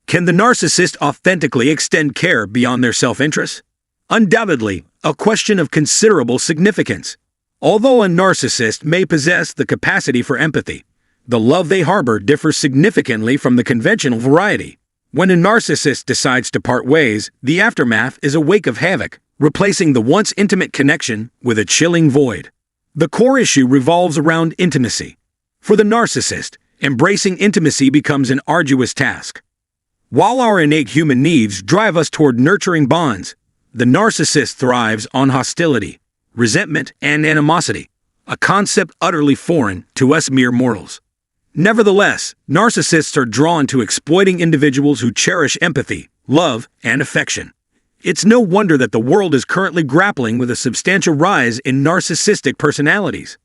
Can the narcissist authentically extend care beyond their self-interest? Undoubtedly, a question of considerable significance. Although a narcissist may possess the capacity for empathy, the love they harbor differs significantly from the conventional variety. When a narcissist decides to part ways, the aftermath is a wake of havoc, replacing the once intimate connection with a chilling void. The core issue revolves around intimacy. For the narcissist, embracing intimacy becomes an arduous task. While our innate human needs drive us toward nurturing bonds, the narcissist thrives on hostility, resentment, and animosity, a concept utterly foreign to us mere mortals. Nevertheless, narcissists are drawn to exploiting individuals who cherish empathy, love, and affection. It's no wonder that the world is currently grappling with a substantial rise in narcissistic personalities.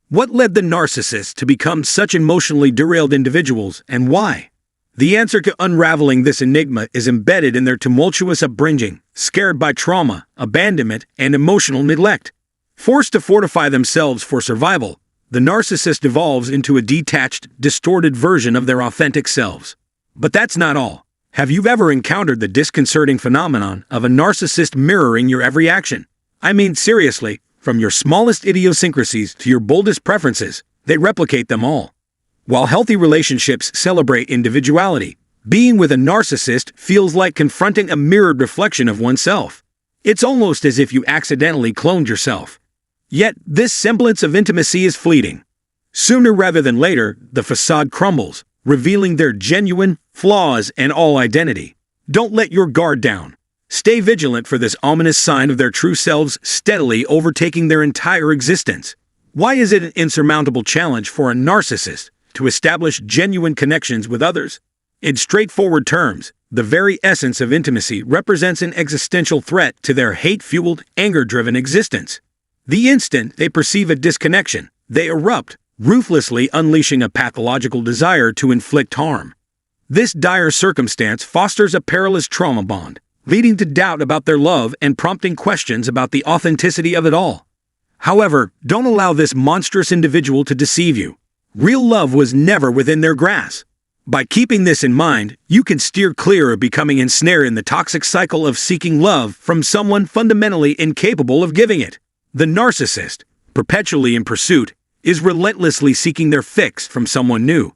What led the narcissists to become such emotionally derailed individuals, and why? The answer to unraveling this enigma is embedded in their tumultuous upbringing, scared by trauma, abandonment, and emotional neglect. Forced to fortify themselves for survival, the narcissist evolves into a detached, distorted version of their authentic selves. But that's not all. Have you ever encountered the disconcerting phenomenon of a narcissist mirroring your every action? I mean, seriously, from your smallest idiosyncrasies to your boldest preferences, they replicate them all. While healthy relationships celebrate individuality, being with a narcissist feels like confronting a mirrored reflection of oneself. It's almost as if you accidentally cloned yourself. Yet, this semblance of intimacy is fleeting. Sooner rather than later, the facade crumbles, revealing their genuine flaws and all identity. Don't let your guard down. Stay vigilant for this ominous sign of their true selves steadily overtaking their entire existence. Why is it an insurmountable challenge for a narcissist to establish genuine connections with others? In straightforward terms, the very essence of intimacy represents an existential threat to their hate-fueled, anger-driven existence. The instant they perceive a disconnection, they erupt, ruthlessly unleashing a pathological desire to inflict harm. This dire circumstance fosters a perilous trauma bond, leading to doubt about their love and prompting questions about the authenticity of it all. However, don't allow this monstrous individual to deceive you. Real love was never within their grasp. By keeping this in mind, you can steer clear of becoming ensnared in the toxic cycle of seeking love from someone fundamentally incapable of giving it. The narcissist, perpetually in pursuit, is relentlessly seeking their fix from someone new.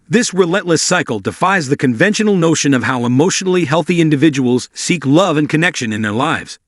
This relentless cycle defies the conventional notion of how emotionally healthy individuals seek love and connection in their lives.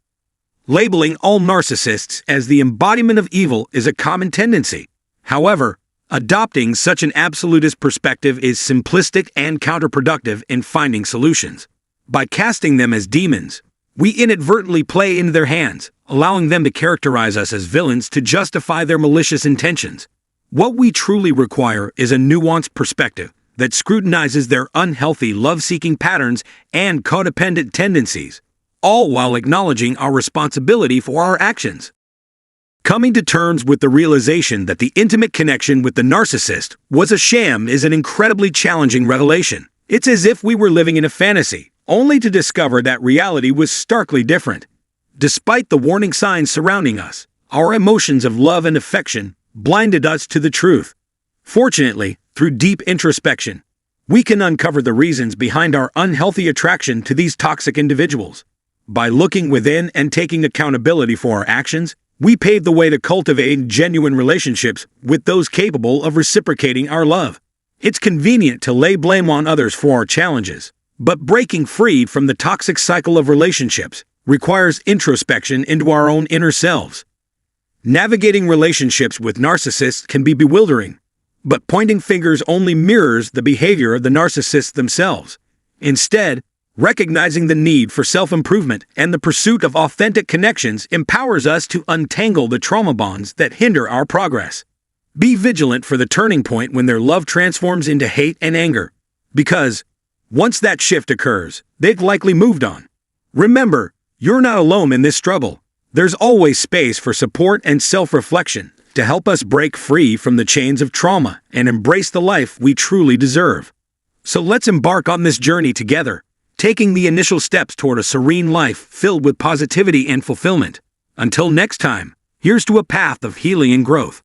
Labeling all narcissists as the embodiment of evil is a common tendency. However, adopting such an absolutist perspective is simplistic and counterproductive in finding solutions. By casting them as demons, we inadvertently play into their hands, allowing them to characterize us as villains to justify their malicious intentions. What we truly require is a nuanced perspective that scrutinizes their unhealthy love-seeking patterns and codependent tendencies, all while acknowledging our responsibility for our actions. Coming to terms with the realization that the intimate connection with the narcissist was a sham is an incredibly challenging revelation. It's as if we were living in a fantasy, only to discover that reality was starkly different. Despite the warning signs surrounding us, our emotions of love and affection blinded us to the truth. Fortunately, through deep introspection, we can uncover the reasons behind our unhealthy attraction to these toxic individuals. By looking within and taking accountability for our actions, we pave the way to cultivate genuine relationships with those capable of reciprocating our love. It's convenient to lay blame on others for our challenges, but breaking free from the toxic cycle of relationships requires introspection into our own inner selves. Navigating relationships with narcissists can be bewildering, but pointing fingers only mirrors the behavior of the narcissists themselves. Instead, recognizing the need for self-improvement and the pursuit of authentic connections empowers us to untangle the trauma bonds that hinder our progress. Be vigilant for the turning point when their love transforms into hate and anger, because once that shift occurs, they've likely moved on. Remember, you're not alone in this struggle. There's always space for support and self-reflection to help us break free from the chains of trauma and embrace the life we truly deserve. So let's embark on this journey together, taking the initial steps toward a serene life filled with positivity and fulfillment. Until next time, here's to a path of healing and growth.